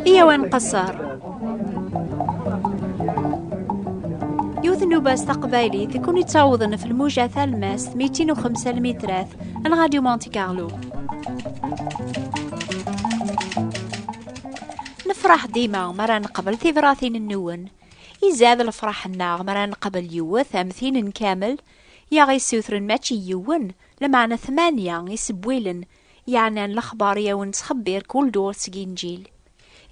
إيا وين قصر يوثنو باس تقبايلي تكون يتعوضن في الموجة ثالماس 205 المترات الراديو مونتي كارلو. نفرح ديما مرة نقبل ثبراثين النون يزاد الفرح الناغ مرة نقبل يوث أمثين كامل يا غي سوثرن ماتشي يون لمعنى 8 يسبويلن يعني الأخبار يون تخبير كل دور سجينجيل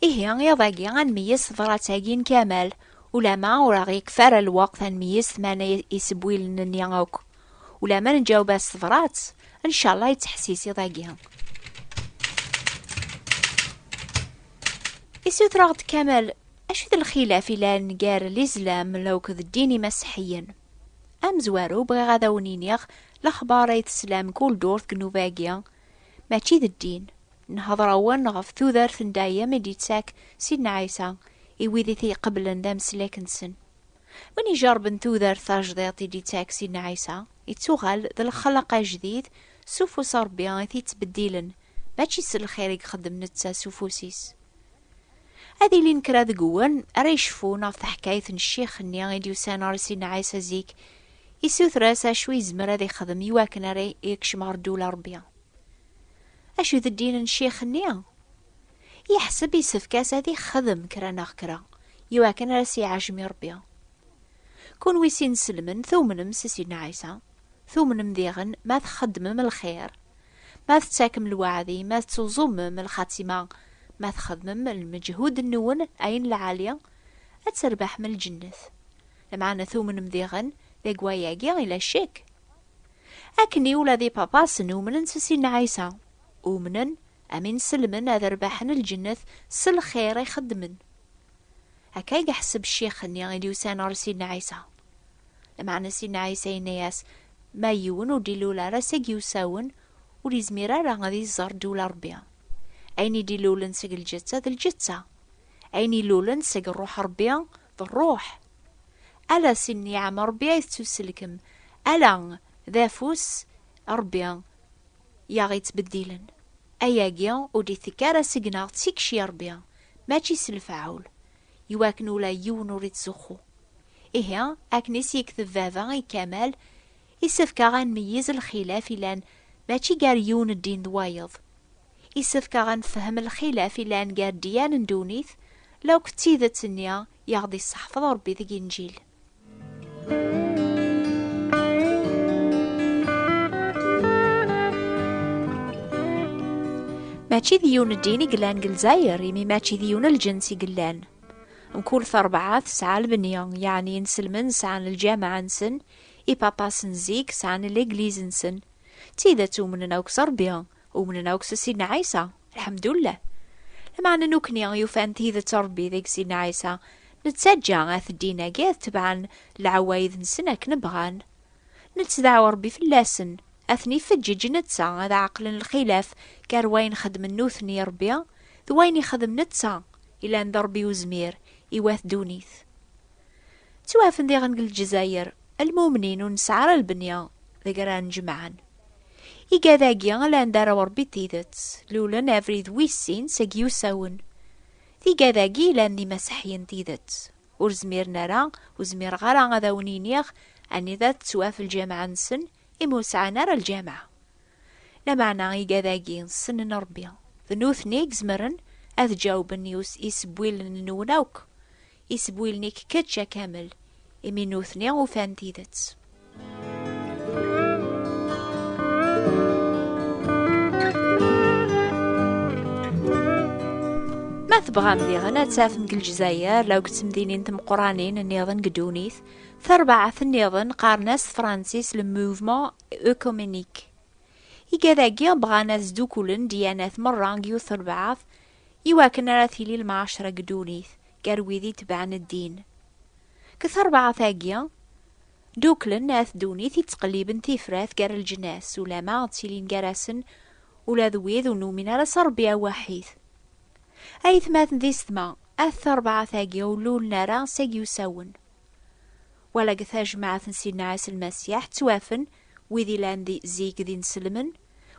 إيه يا ضاقي عن ميس ثبراتاقين كامل ولا ما وراغي كفار الوقت نميز 8 يسبويلن نياغوك ولا ما نجاوب الصفرات ان شاء الله يتحسيسي ضاقيها يسوثراغد كامل اشد الخلاف الى نقار الاسلام لو كذ الديني مسيحيا ام زوارو بغي غادا ونينيغ الاخبار يتسلام كل دورث كنوفاقيا ماشي ذا الدين نهضراوان غف ثوذر ثندايا مديتساك سيدنا عيسى إويذي ثي قبل ندام سلاكنسن من يجرب ثوذر ثاجديطي دي تاكسي نعيسى يتوغل ذا الخلق جديد سوفو صار بيان ثي تبديلن ماشي سل الخير يخدم نتسا سوفوسيس هذي اللي نكرا ذقوان أريشفو نافذ حكاية الشيخ النيا يديو سانار سيدنا عيسى زيك يسوث راسا شوي زمرا ذي خدم يواكن أري يكشمار دولار بيان أشو ذا الدين الشيخ النيا يحسب يسفكاس هذي خدم كرا كرا يواكن راسي عجمي ربيا كون ويسين سلمن ثومنم سيدنا عيسى ثومنم ذيغن ما تخدمم الخير ما تتاكم الوعدي ما تزومم الخاتمة ما تخدمم المجهود النون أين العالية أتربح من الجنة لمعنا ثومنم ذيغن ذي قواياقي إلى الشيك أكني ولا ذي باباس نومنن سيدنا عيسى ومنن أمين سلمن هذا رباحن الجنة سل خير يخدمن هكا يحسب الشيخ اني غيديو سانار سيدنا عيسى لمعنى سيدنا عيسى ينياس ما يون وديلولا راسك يوساون وليزميرا راه غادي يزار دولار بيا ايني ديلولن سق الجتة ذا الجتة ايني لولن سق الروح ربيا ذا الروح ألا سني عام ربيا يتسلكم ألا ذا فوس ربيا يا غيتبديلن أياقيا ودي ثكارة سقنا تسيكشي ربيا ماشي سلفعول يواكن ولا يون وريت زخو إيه أكنيس يكذب فافا كمال يسفكا غنميز الخلاف لان ماشي قار يون الدين دوايض يسفكا غنفهم الخلاف لان قار ديان ندونيث لو كنتي ذا تنيا يغضي الصحفظ ربي ذي إنجيل ماشي ديون الديني قلان قلزاير يمي ماشي ديون الجنسي قلان نكون 4 9 البنية يعني نسلمن سعان الجامعة نسن إي بابا سنزيك سعان الإجليز نسن تيدا تومننا وكسر بيان ومننا وكسر سيدنا عيسى الحمد لله لما أنا نوكني يوفان تيدا تربي ذيك سيدنا عيسى نتسجع غاث الدينا قاث تبعا العوايد نسنك نبغان نتدعو ربي في اللاسن أثني فجج نتسا هذا عقل الخلاف كاروين خدم النوثني ربيا ذوين يخدم نتسا إلا أن ضربي وزمير إيواث دونيث توافن دي غنقل الجزائر المؤمنين ونسعر البنية ذقران جمعان إيقا ذاقيا لان دارا وربي تيدت لولا نافريد ويسين ساقيو ساون ذيقا ذاقي لان دي مسحيين تيدت ورزمير نرا وزمير غارا غادا ونينيغ أني ذات تواف الجامعة نسن إموسعى نرى الجامعة لمعنا إيقا ذاقي نسن نربيا ذنوث نيك زمرن أذ جاوب النيوس يسبويل نوناوك يسبويل نيك كتشا كامل إمي نوثني وفان تيدت ما تبغى مديغنا تسافن الجزائر لو كنت مدينين تم قرانين النيضن قدونيث ثربعة النيضن قارناس فرانسيس لموفمون اوكومينيك يقاذاقيا بغا ناس دوكولن ديانات مرانجيو ثربعة يواكن راثيلي المعاشرة قدونيث قارويذي تبعن الدين كثربعة ثاقيا دوكلن ناث دونيث يتقليبن تيفراث قار الجناس ولا ما تسيلين قراسن ولا ذويذ ونومنا لصربيا واحيث أي ثماث ذي ثما أثر بعث ثاقيا ولول نارا ساقيو ساون ولا قثاج مع سيدنا عيسى المسيح توافن وذي لاندي زيك ذي نسلمن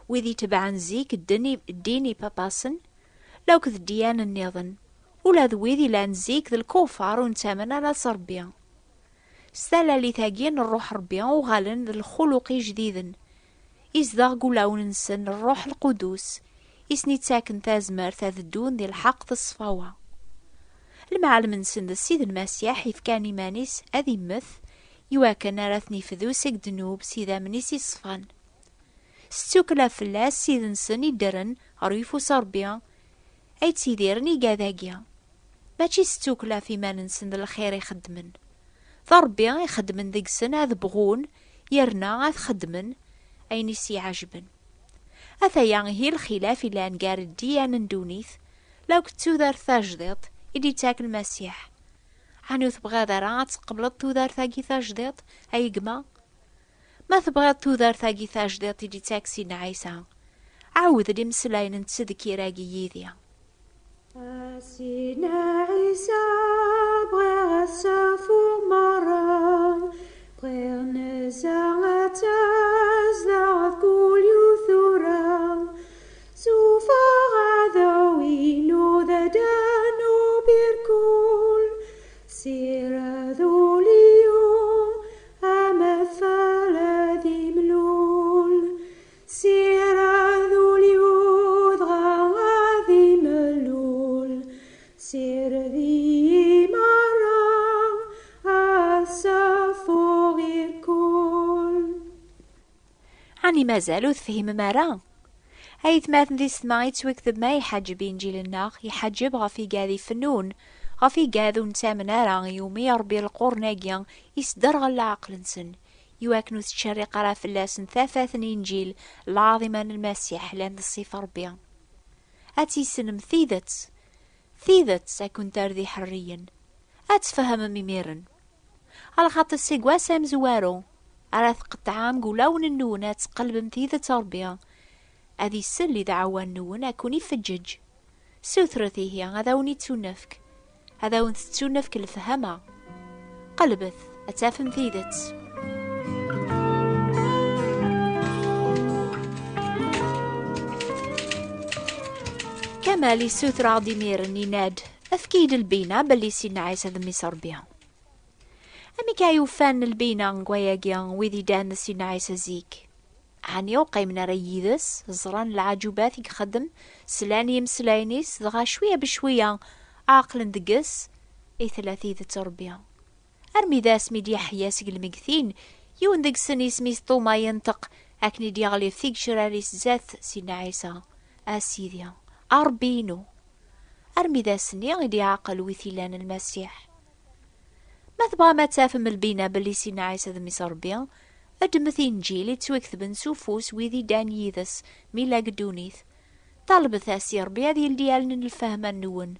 وذي تبعن زيك الديني باباسن لو كذ الديان النظن ولا ذويذي لان زيك ذا الكفار ونتامنا لا صربيا ستالا لي ثاقين الروح ربيا وغالن ذا الخلق جديدا إزداغ قولاون نسن الروح القدوس إسني تاكن تازمر تاذدون ذي الحق تصفاوة المعلم نسن ذا السيد المسيح يفكاني مانيس أذي مث يواكن راثني فذوسك دنوب سيدا منيسي صفان ستوكلا فلاس سيد نسن يدرن عريفو صربيا أي تسيديرني قاذاقيا ماشي ستوكلا في ما ننسن ذا الخير يخدمن ضربيا يخدمن ذيك السنة ذبغون يرنا خدمن أي نسي عجبن أثا هي الخلاف إلا نقار الديان ندونيث لو كنتو ذار ثاجديط إدي تاك المسيح عنو تبغى ذرات قبل تودار ثاقي ثاجديط أي قما ما تبغى تودار ثاقي ثاجديط إدي تاك سينا عيسى عاود لي مسلاين نتسدكي راقي يذيا سينا عيسى بغي السافو مرام بغي نزاعة زاعة كل يثورا سوفا غاذوينو ذا دانو بيركول سيرا ذوليو أمثال ذي ملول سيرا ذوليو ذغا ذي ملول سير ذي مرام أسافو غير كول عني مازالو تفهم مرا هايت ماثن ذي سماعي توكذب ما يحجب إنجيل الناغ يحجب غفي قاذي فنون غفي قاذو نتامنا راه يومي ربي القرناقيا يسدر غلا عقل نسن يواكنو تشري قرا فلاسن ثاثاثن إنجيل العظيمة المسيح لان الصيف ربيا أتي سنم ثيذت ساكن تردي حريا أتفهم ميميرن على خاطر السيقوا سام زوارو على ثقت عام قولون النونات قلب مثيذة ربيا أذي السل دعوى النون أكوني فجج سوثرتي هي هذا وني تسونفك هذا ونتسونفك الفهمة قلبث أتافم ثيذت كمالي سوثر عضي ميرني ناد أفكيد البينا بلي سينا عيسى ذمي صربيا أمي كايو فان البينا نقوياقيا ويذي دان سينا عيسى زيك عني وقيمنا رييدس زران العجوبات يخدم سلاني مسلاينيس ضغا شوية بشوية عاقل دقس اي ثلاثيذة تربية ارمي ذا اسمي دي حياسك المكثين يون دق سني سميس طوما ينطق اكني ديغلي فيك شراريس زاث سينا عيسى اسيديا اربينو ارمي ذا سني غيدي عاقل وثيلان المسيح ما تبغى ما تافهم البينا بلي سينا عيسى ذمي صربيا أدمثي إنجيلي توكثبن سوفوس ويذي دان يذس ميلا قدونيث طالب ثاسي ربيا ذي الديالن الفهم النون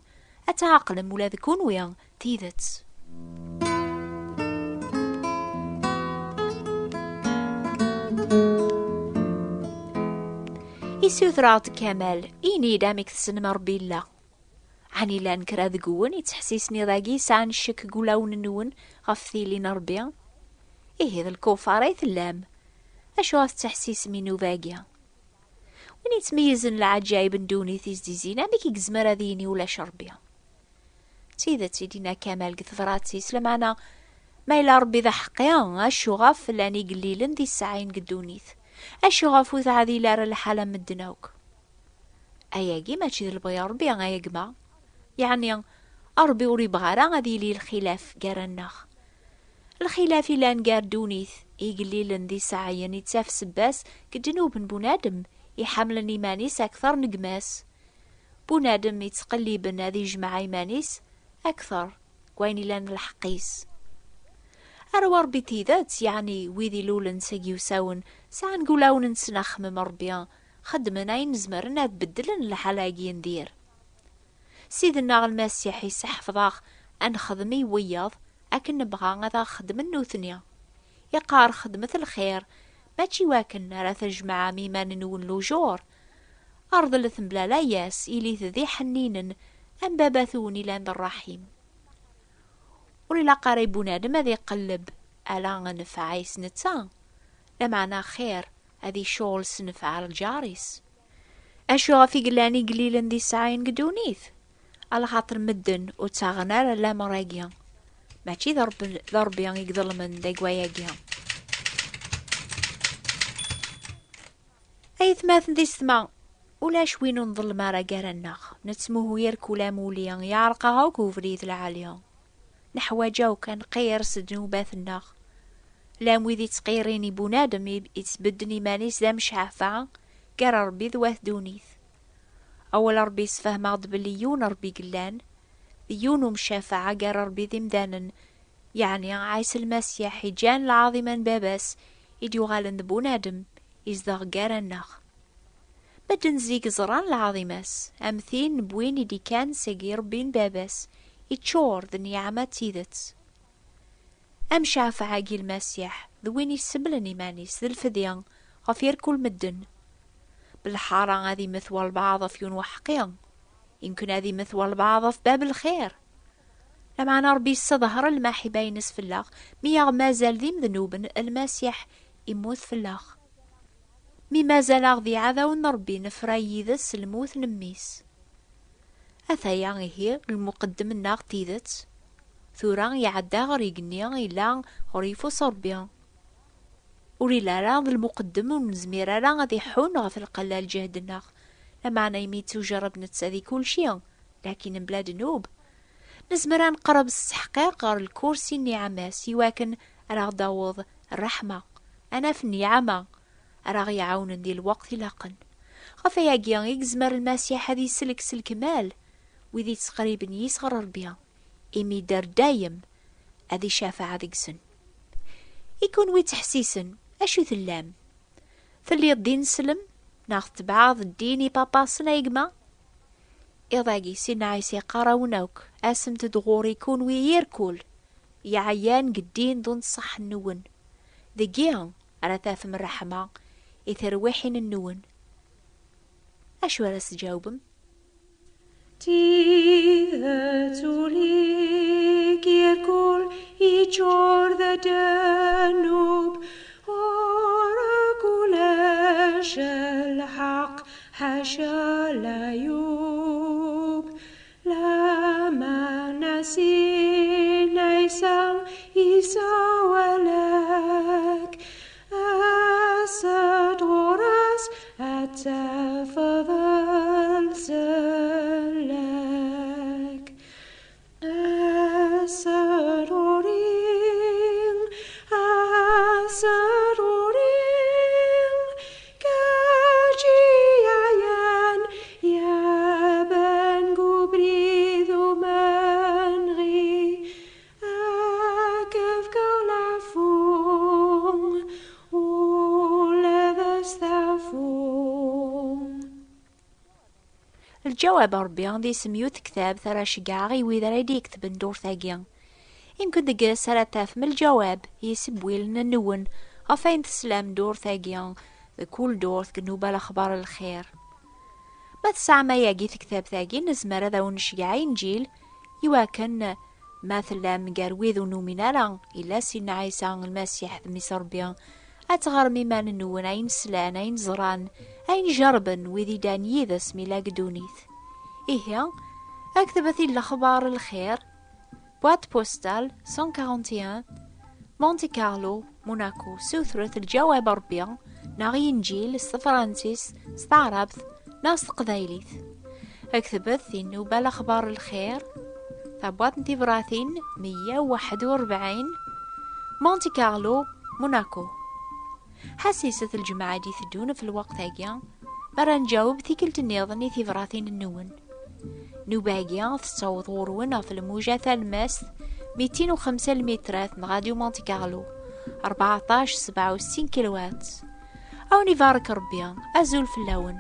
أتعاقلم ولا ذكون ويا تيذت يسوثرات كمال إيني دامك تسنم ربي الله عني لان كرا ذقون يتحسيسني ذاقي سان الشك قولون النون غفثي لي نربيا إيه ذا الكوفار يثلام أشو التحسيس منو باقيا وين يتميزن العجايب ندوني تيزديزينا ميكي قزمرا ذيني ولا شربيا تيذا تيدينا كمال قثفراتي سلمانا ما إلا ربي ذا حقيان أشو غاف لاني قليلن ذي الساعين قدونيث أشو غاف وذا ذي لار الحالة مدنوك أياقي ما تشيذ البغي ربي أياقما يعني أربي وري بغارا غادي لي الخلاف قارناخ الخلاف لان قار دونيث يقليلن ذي ساعين يتساف سباس كجنوب بنادم يحملن إيمانيس أكثر نقماس بنادم يتقلبن هذي جماعة إيمانيس أكثر وين لان الحقيس أروار بتيذات يعني ويذي لولن ساقي وساون ساعة نقولاون نسنخم مربيا خدمنا ينزمرنا تبدلن الحلاقي ندير سيدنا المسيح يسحفظاخ أن خدمي وياض أكن نبغى غدا خدم النوثنيا يقار خدمة الخير ماشي واكن راه تجمع ميمان نون لوجور أرض الثمبلا لا ياس إلي ذي حنين أم باباثوني لاند الرحيم وللا قريبنا دم ذي قلب ألا نفعيس نتا لمعنا خير هذي شغل سنف على الجاريس. أشو غفي قلاني قليلا دي ساعين قدونيث على خاطر مدن وتاغنار لا مراقيا ماشي ضربيان يقدر من داقواياقيا. أيث ماثن دي سما ولا شوين نظل مارا قارناخ نتسموه يركو لا موليا يعرقا هاوكو فريث العالية نحواجاو كان قير سدنوبات الناخ لا مويدي تقيريني بونادم يتبدني مانيس ذا مش عافا قار ربي ذواه دونيث. أول ربي سفهم بلي يون ربي قلان يونو مشافعة قار ربي ذي مدانا يعني عايس المسيح جان العظيما باباس يديو غالن بونادم يزدغ قار الناخ بدن زيك زران العظيماس أمثين بوين يدي كان ساقي ربين باباس يتشور ذن يعمى تيدت أم شافعة قي المسيح ذوين يسبلني مانيس ذي الفديان غفير كل مدن بالحارة هذه مثوى البعض في وحقيا يمكن هذه مثوى البعض في باب الخير لما أنا ربي الصظهر الماحي بينس في اللاخ مياغ ما زال ذي مذنوب المسيح يموت في اللاخ مي ما زال أغذي عذا ونربي نفراي ذس الموت نميس أثايا هي المقدم الناغ تيدت ثوران يعدا غريقني إلا غريفو صربيا وريلا راض المقدم ونزميرا را غادي حون غف القلال جهد الناغ لما أنا يميت وجرب نتساذي كل شيء لكن بلاد نوب نزمرا نقرب السحقاق غار الكرسي النعماس يواكن راه داوض الرحمة أنا في النعمة راه يعاون دي الوقت لاقن غفايا كيان يكزمر المسيح هذي سلك سلكمال وذي تقريبا يصغر ربيا إمي دار دايم هذي شافعة ديكسن يكون وي تحسيسن أشو ثلام ثلي الدين سلم ناخذ بعض الديني باباسنا يقما إضاقي سينا عيسي قراوناوك أسم تدغور يكون وييركول يا عيان قدين دون صح النون ذقيان على تافم الرحمة يثروحين النون أشو راس جاوبم توليك يركول يجور ذا دانوب وركول الحق حاشا لا يوب لما نسينا يسوى لك أسد غرس أتفضل سلك أسد غرين كاجي عيان يا بن قبري ذو منغي أكف كالعفون ولا ذستعفون. الجواب ربي عندي سميوت كتاب ثرى شقاغي وإذا ريدي يكتب ندور ثاقيا يمكن دقا سرطاف من الجواب يسبوي لنا النون غفاين تسلام دور ثاقيا كل دور تقنوبة الأخبار الخير ما تسعى ما ياقي كتاب ثاقي نزمر ذا ونشقاعي نجيل يواكن مثلا مقارويذ ونومينالا إلا سينا عيسى المسيح ذمي سربيا أتغار ميمان النون أين سلان أين زران أين جربن وذي دانيي ذا سميلا قدونيث إيهيا أكتبثي الأخبار الخير بوات بوستال 141 مونتي كارلو موناكو سوثرة الجواب ربيا ناغي نجيل فرانسيس ستعربث ناس قذايليث أكتبث النوبة الأخبار الخير ثبوات نتيفراثين 141 مونتي كارلو موناكو حسيسة الجماعة دي ثدون في الوقت هاقيا مرا نجاوب ثيكلت النيضني ثيفراثين النون نوباقيا تصوت غرونا في الموجة الماس 205 المترات من راديو مونتي كارلو 14 67 كيلوات أو نيفارك ربيا أزول في اللون